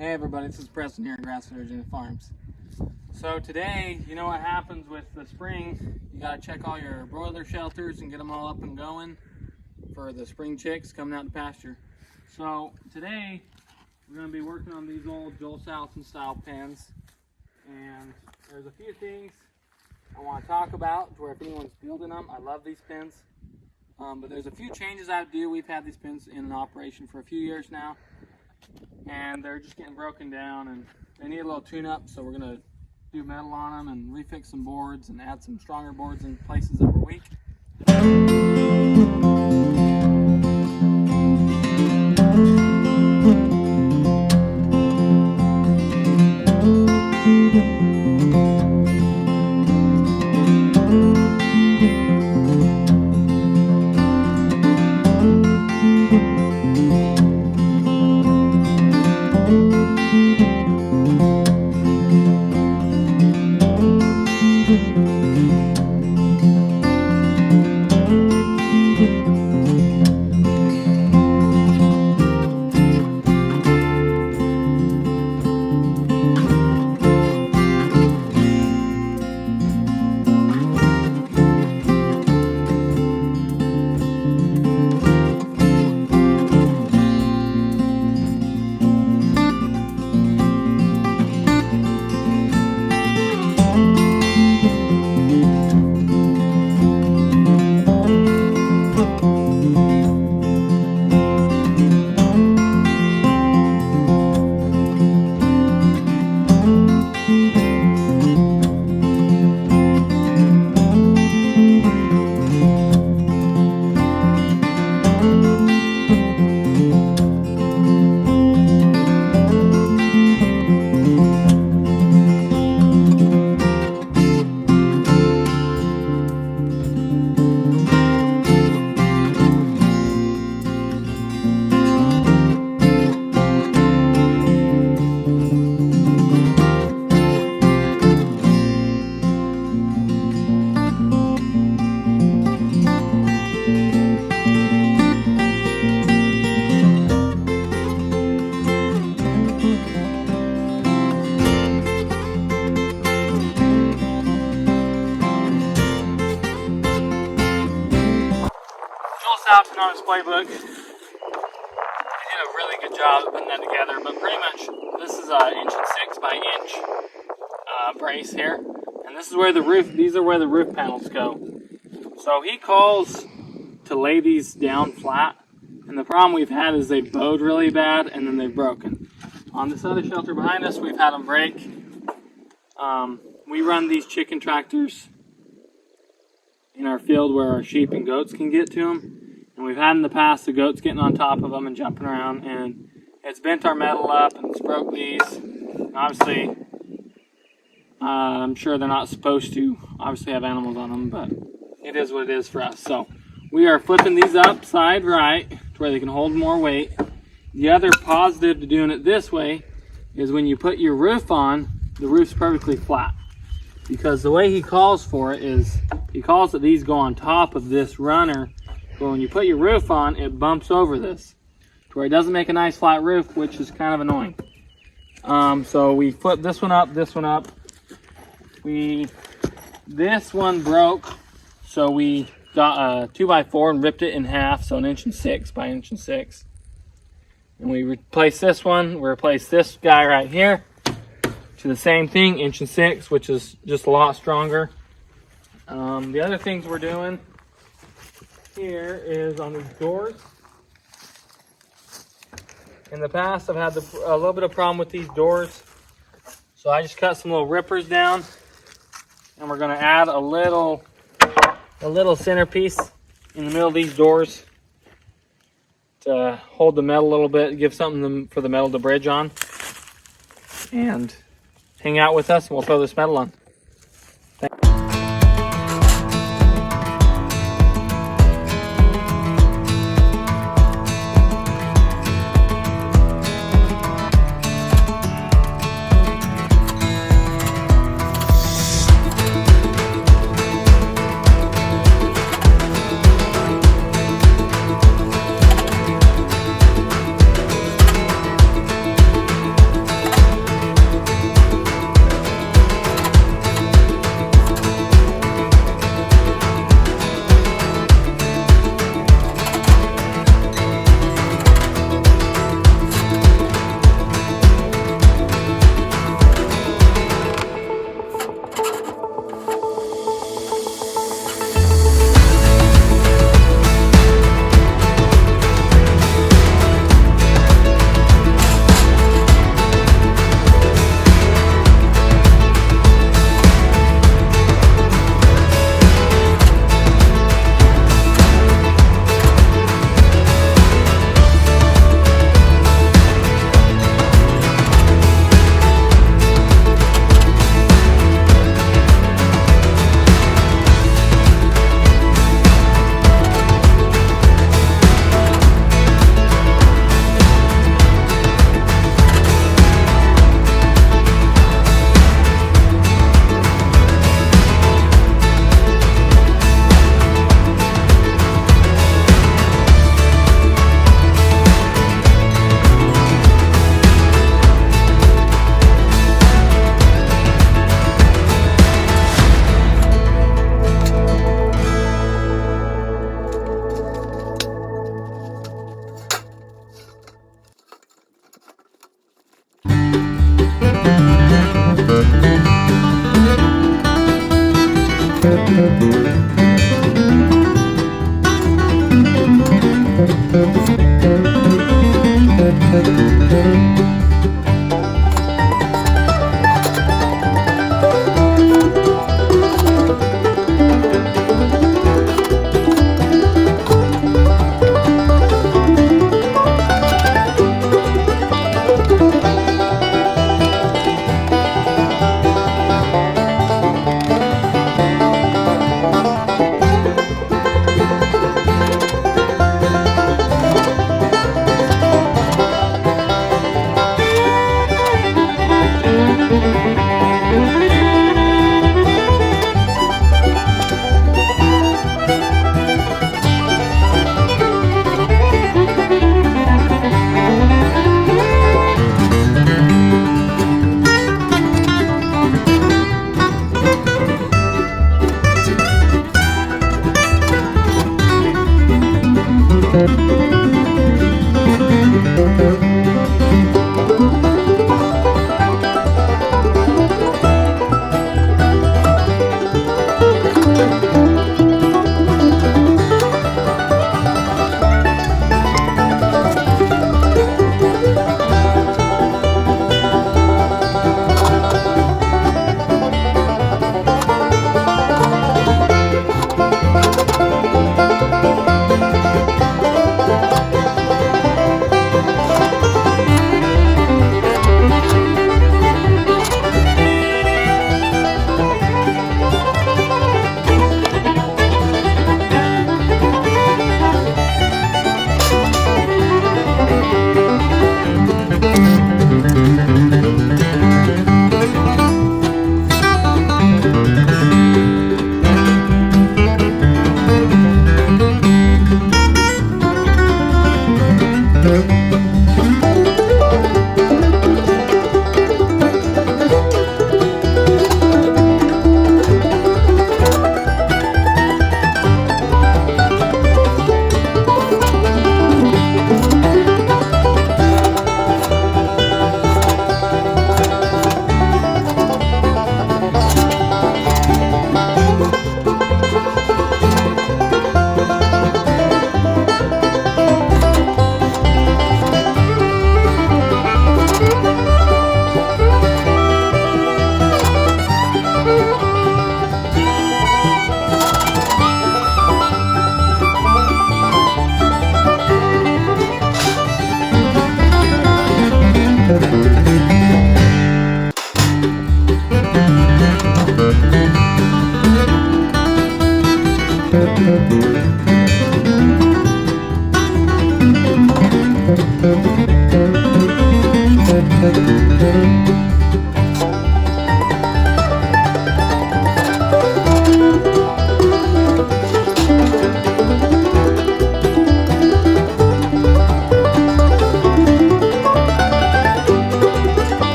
Hey everybody, this is Preston here at Grassfed Virginia Farms. So today, you know what happens with the spring, you gotta check all your broiler shelters and get them all up and going for the spring chicks coming out to pasture. So today, we're gonna be working on these old Joe Salatin style pens, and there's a few things I want to talk about where if anyone's building them, I love these pens. But there's a few changes I do. We've had these pens in operation for a few years now, and they're just getting broken down and they need a little tune up, so we're going to do metal on them and refix some boards and add some stronger boards in places that were weak. Salatin on his playbook. He did a really good job of putting that together, but pretty much this is an 1.6 by inch brace here, and this is where the roof, these are where the roof panels go. So he calls to lay these down flat, and the problem we've had is they've bowed really bad and then they've broken. On this other shelter behind us, we've had them break. We run these chicken tractors in our field where our sheep and goats can get to them. And we've had in the past the goats getting on top of them and jumping around, and it's bent our metal up and it's broke these. And obviously, I'm sure they're not supposed to obviously have animals on them, but it is what it is for us. So we are flipping these upside right to where they can hold more weight. The other positive to doing it this way is when you put your roof on, the roof's perfectly flat. Because the way he calls for it is, he calls that these go on top of this runner. But when you put your roof on, it bumps over this to where it doesn't make a nice flat roof, which is kind of annoying. So we flip this one up, this one up. This one broke, so we got a 2x4 and ripped it in half, so 1.6 by 1.6. And we replaced this one. We replaced this guy right here to the same thing, 1.6, which is just a lot stronger. The other things we're doing here is on these doors. In the past, I've had a little bit of problem with these doors, so I just cut some little rippers down, and we're going to add a little centerpiece in the middle of these doors to hold the metal a little bit, give something for the metal to bridge on, and hang out with us, and we'll throw this metal on.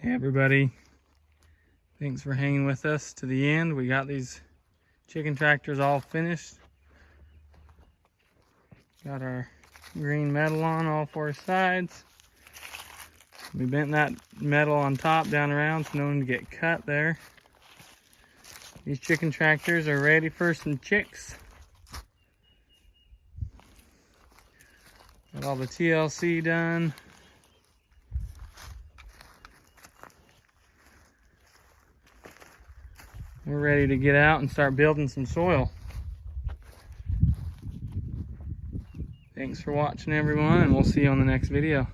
Hey everybody, thanks for hanging with us to the end. We got these chicken tractors all finished. Got our green metal on all four sides. We bent that metal on top down around so no one to get cut there. These chicken tractors are ready for some chicks. Got all the TLC done. We're ready to get out and start building some soil. Thanks for watching everyone, and we'll see you on the next video.